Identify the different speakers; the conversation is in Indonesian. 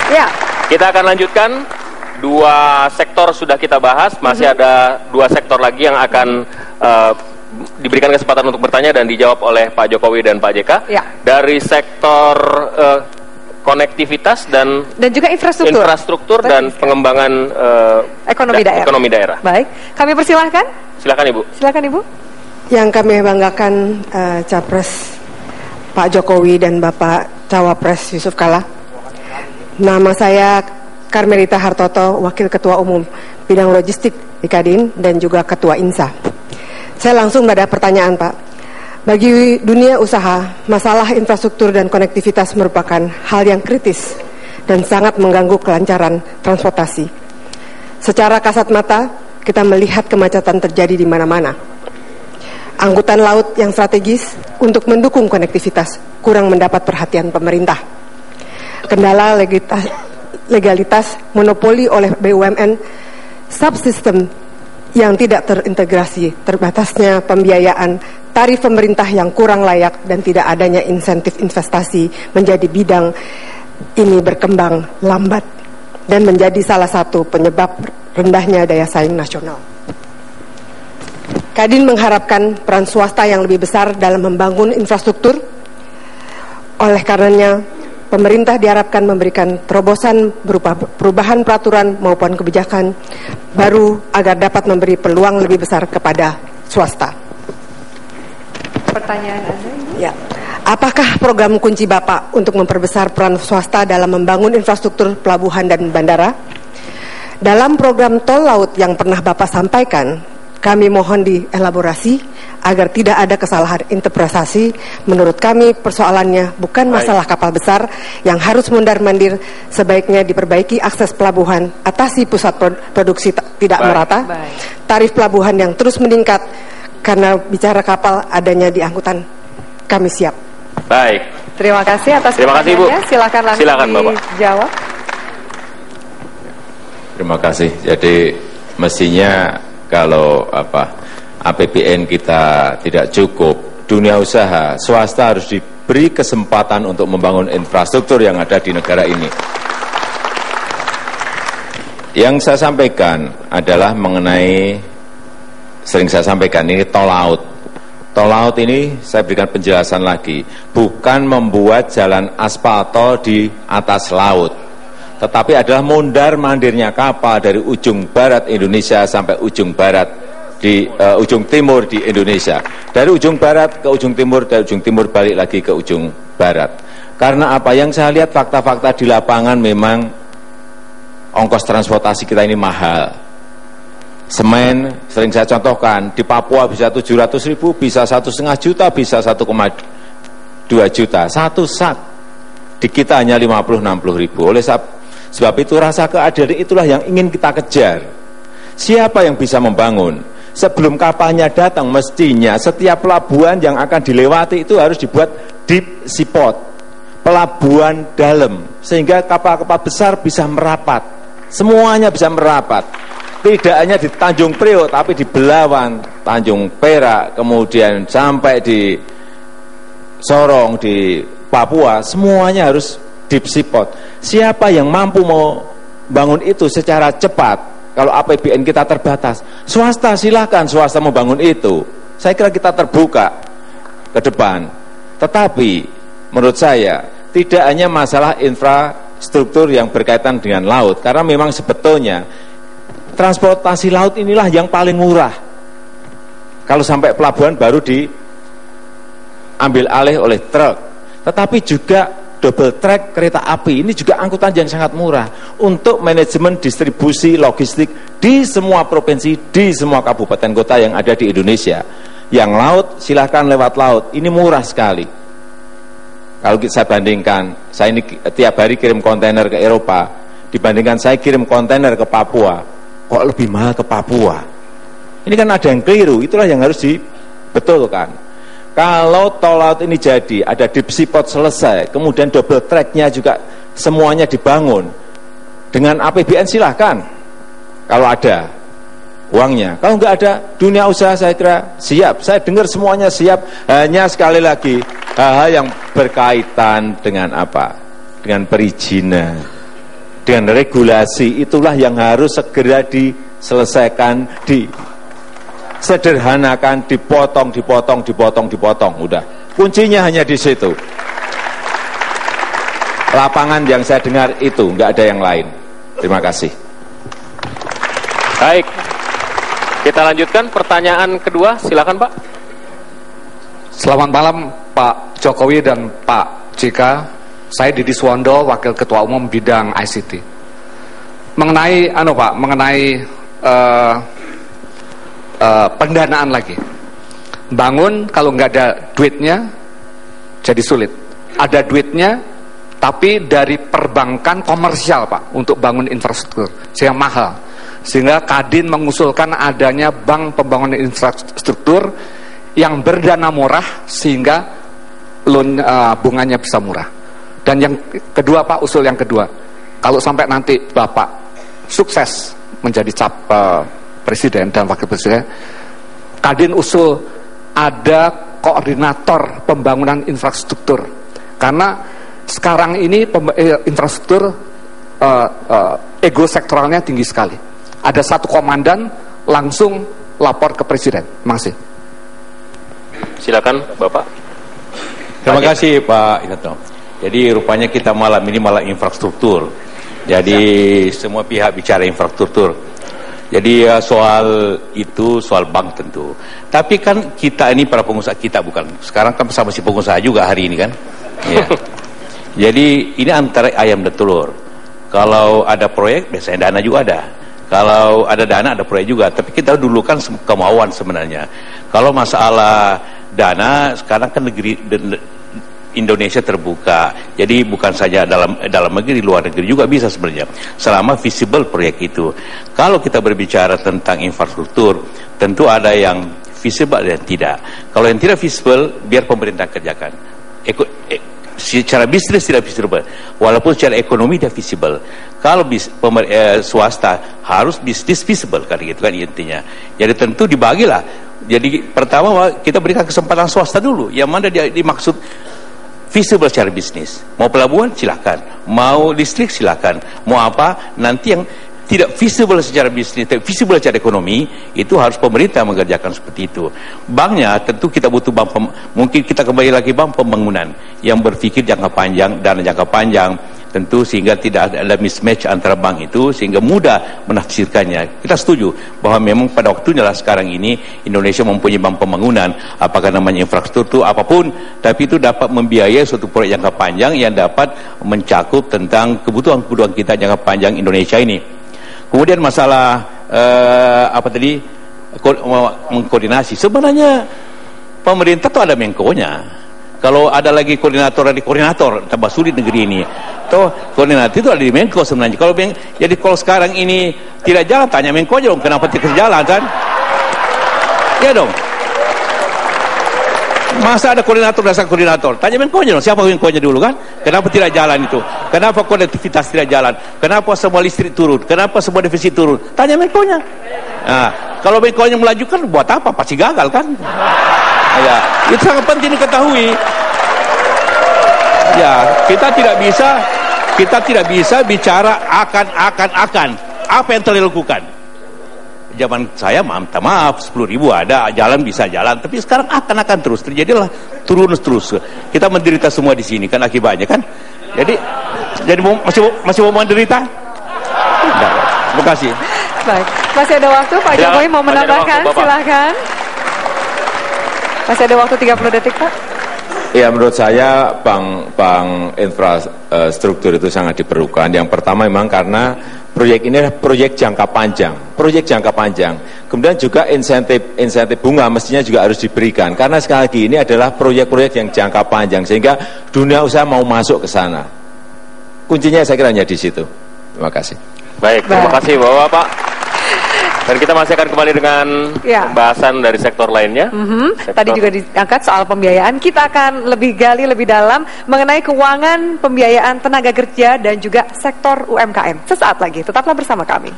Speaker 1: Ya.
Speaker 2: Kita akan lanjutkan. Dua sektor sudah kita bahas, masih ada dua sektor lagi yang akan diberikan kesempatan untuk bertanya dan dijawab oleh Pak Jokowi dan Pak JK.
Speaker 1: Ya.
Speaker 2: Dari sektor konektivitas dan
Speaker 1: juga infrastruktur
Speaker 2: dan pengembangan ekonomi daerah.
Speaker 1: Baik, kami persilahkan.
Speaker 2: Silakan Ibu.
Speaker 1: Silakan Ibu.
Speaker 3: Yang kami banggakan Capres Pak Jokowi dan Bapak Cawapres Yusuf Kala. Nama saya Karmelita Hartoto, Wakil Ketua Umum Bidang Logistik di Kadin dan juga Ketua INSA. Saya langsung pada pertanyaan Pak. Bagi dunia usaha, masalah infrastruktur dan konektivitas merupakan hal yang kritis dan sangat mengganggu kelancaran transportasi. Secara kasat mata, kita melihat kemacetan terjadi di mana-mana. Angkutan laut yang strategis untuk mendukung konektivitas kurang mendapat perhatian pemerintah. Kendala legalitas monopoli oleh BUMN, subsistem yang tidak terintegrasi, terbatasnya pembiayaan, tarif pemerintah yang kurang layak, dan tidak adanya insentif investasi menjadi bidang ini berkembang lambat dan menjadi salah satu penyebab rendahnya daya saing nasional. Kadin mengharapkan peran swasta yang lebih besar dalam membangun infrastruktur. Oleh karenanya, pemerintah diharapkan memberikan terobosan berupa perubahan peraturan maupun kebijakan baru agar dapat memberi peluang lebih besar kepada swasta.
Speaker 1: Pertanyaan Anda?
Speaker 3: Ya. Apakah program kunci Bapak untuk memperbesar peran swasta dalam membangun infrastruktur pelabuhan dan bandara? Dalam program tol laut yang pernah Bapak sampaikan, kami mohon dielaborasi agar tidak ada kesalahan interpretasi. Menurut kami persoalannya bukan masalah kapal besar yang harus mondar-mandir, sebaiknya diperbaiki akses pelabuhan, atasi pusat produksi tidak merata, tarif pelabuhan yang terus meningkat karena bicara kapal adanya di angkutan. Kami siap.
Speaker 2: Baik.
Speaker 1: Terima kasih atas
Speaker 2: Ibu.
Speaker 1: pertanyaannya. Silakan langsung dijawab.
Speaker 4: Terima kasih. Jadi mestinya kalau APBN kita tidak cukup, dunia usaha, swasta harus diberi kesempatan untuk membangun infrastruktur yang ada di negara ini. Yang saya sampaikan adalah mengenai, sering saya sampaikan, ini tol laut. Tol laut ini saya berikan penjelasan lagi, bukan membuat jalan aspal tol di atas laut, tetapi adalah mondar-mandirnya kapal dari ujung barat Indonesia sampai ujung barat di ujung timur di Indonesia. Dari ujung barat ke ujung timur, dari ujung timur balik lagi ke ujung barat. Karena apa yang saya lihat fakta-fakta di lapangan, memang ongkos transportasi kita ini mahal. Semen sering saya contohkan, di Papua bisa 700.000, bisa 1,5 juta, bisa 1,2 juta. Satu sak. Di kita hanya 50-60.000. Oleh sebab itu rasa keadilan itulah yang ingin kita kejar. Siapa yang bisa membangun? Sebelum kapalnya datang, mestinya setiap pelabuhan yang akan dilewati itu harus dibuat deep seaport, pelabuhan dalam, sehingga kapal-kapal besar bisa merapat. Semuanya bisa merapat. Tidak hanya di Tanjung Priok, tapi di Belawan, Tanjung Perak, kemudian sampai di Sorong, di Papua, semuanya harus deep seaport. Siapa yang mampu mau bangun itu secara cepat? Kalau APBN kita terbatas, swasta silakan, swasta membangun itu. Saya kira kita terbuka ke depan. Tetapi menurut saya tidak hanya masalah infrastruktur yang berkaitan dengan laut, karena memang sebetulnya transportasi laut inilah yang paling murah. Kalau sampai pelabuhan baru diambil alih oleh truk. Tetapi juga double track kereta api ini juga angkutan yang sangat murah untuk manajemen distribusi logistik di semua provinsi, di semua kabupaten kota yang ada di Indonesia. Yang laut silahkan lewat laut, ini murah sekali. Kalau saya bandingkan, saya ini tiap hari kirim kontainer ke Eropa, dibandingkan saya kirim kontainer ke Papua, kok lebih mahal ke Papua? Ini kan ada yang keliru, itulah yang harus dibetulkan. Kalau tol laut ini jadi, ada deep seaport selesai, kemudian double tracknya juga semuanya dibangun, dengan APBN silahkan, kalau ada uangnya. Kalau nggak ada, dunia usaha saya kira siap. Saya dengar semuanya siap, hanya sekali lagi hal-hal yang berkaitan dengan apa? Dengan perizinan. dengan regulasi itulah yang harus segera diselesaikan, disederhanakan, dipotong, udah. Kuncinya hanya di situ. Lapangan yang saya dengar itu, nggak ada yang lain. Terima kasih.
Speaker 2: Baik, kita lanjutkan pertanyaan kedua, silakan Pak.
Speaker 5: Selamat malam Pak Jokowi dan Pak JK. Saya Didi Suwondo, Wakil Ketua Umum Bidang ICT. Mengenai pendanaan lagi. Bangun kalau nggak ada duitnya jadi sulit. Ada duitnya tapi dari perbankan komersial Pak untuk bangun infrastruktur sehingga mahal. Sehingga Kadin mengusulkan adanya bank pembangunan infrastruktur yang berdana murah sehingga loan bunganya bisa murah. Dan yang kedua Pak, usul yang kedua, kalau sampai nanti Bapak sukses menjadi presiden dan wakil presiden, Kadin usul ada koordinator pembangunan infrastruktur. Karena sekarang ini infrastruktur ego sektoralnya tinggi sekali. Ada satu komandan langsung lapor ke presiden. Terima kasih.
Speaker 2: Silakan Bapak.
Speaker 4: Terima kasih Pak Irato. Jadi rupanya kita malam ini malah infrastruktur. Jadi semua pihak bicara infrastruktur. Jadi soal itu soal bank tentu. Tapi kan kita ini para pengusaha, kita bukan. Sekarang kan sama si pengusaha juga hari ini kan. Ya. Jadi ini antara ayam dan telur. Kalau ada proyek biasanya dana juga ada. Kalau ada dana ada proyek juga. Tapi kita dulu kan kemauan sebenarnya. Kalau masalah dana sekarang kan negeri Indonesia terbuka, jadi bukan saja dalam negeri, luar negeri juga bisa sebenarnya, selama visible proyek itu. Kalau kita berbicara tentang infrastruktur, tentu ada yang visible dan tidak. Kalau yang tidak visible, biar pemerintah kerjakan. Secara bisnis tidak visible, walaupun secara ekonomi tidak visible. Kalau swasta harus bisnis visible, kan gitu kan intinya. Jadi tentu dibagilah. Jadi pertama kita berikan kesempatan swasta dulu, yang mana dimaksud visible secara bisnis. Mau pelabuhan silakan, mau listrik silakan, mau apa, nanti yang tidak visible secara bisnis, tapi visible secara ekonomi, itu harus pemerintah mengerjakan seperti itu. Banknya tentu kita butuh bank, mungkin kita kembali lagi bank pembangunan yang berpikir jangka panjang, dana jangka panjang, tentu sehingga tidak ada mismatch antara bank itu, sehingga mudah menafsirkannya. Kita setuju bahwa memang pada waktunya lah sekarang ini Indonesia mempunyai bank pembangunan, apakah namanya infrastruktur apapun, tapi itu dapat membiayai suatu proyek jangka panjang yang dapat mencakup tentang kebutuhan kita jangka panjang Indonesia ini. Kemudian masalah mengkoordinasi, sebenarnya pemerintah tuh ada Menko-nya. Kalau ada lagi koordinator, tambah sulit negeri ini. Toh koordinator itu ada di Menko sebenarnya. Jadi kalau sekarang ini tidak jalan, tanya Menko aja dong, kenapa tidak jalan kan? Ya dong. Masa ada koordinator, dasar koordinator? Tanya Menko aja dong, siapa Menko-nya dulu kan? Kenapa tidak jalan itu? Kenapa konektivitas tidak jalan? Kenapa semua listrik turun? Kenapa semua defisit turun? Tanya Menko-nya. Nah, kalau Menko-nya melajukan, buat apa? Pasti gagal kan? Ya, itu sangat penting diketahui. Ya, kita tidak bisa bicara akan apa yang telah dilakukan. Zaman saya maaf 10.000 ada jalan, bisa jalan, tapi sekarang akan terus terjadilah turun terus. Kita menderita semua di sini kan akibatnya kan. Jadi masih mau menderita? Tidak. Terima kasih.
Speaker 1: Baik, masih ada waktu Pak Jokowi mau menambahkan, silakan. Masih ada waktu 30 detik Pak.
Speaker 4: Ya, menurut saya bank infrastruktur itu sangat diperlukan. Yang pertama memang karena proyek ini adalah proyek jangka panjang. Kemudian juga insentif bunga mestinya juga harus diberikan. Karena sekali lagi ini adalah proyek-proyek yang jangka panjang sehingga dunia usaha mau masuk ke sana. Kuncinya saya kira hanya di situ. Terima kasih.
Speaker 2: Baik, terima kasih Bapak. Dan kita masih akan kembali dengan pembahasan dari sektor lainnya.
Speaker 1: Tadi juga diangkat soal pembiayaan. Kita akan lebih gali lebih dalam mengenai keuangan, pembiayaan tenaga kerja dan juga sektor UMKM. Sesaat lagi, tetaplah bersama kami.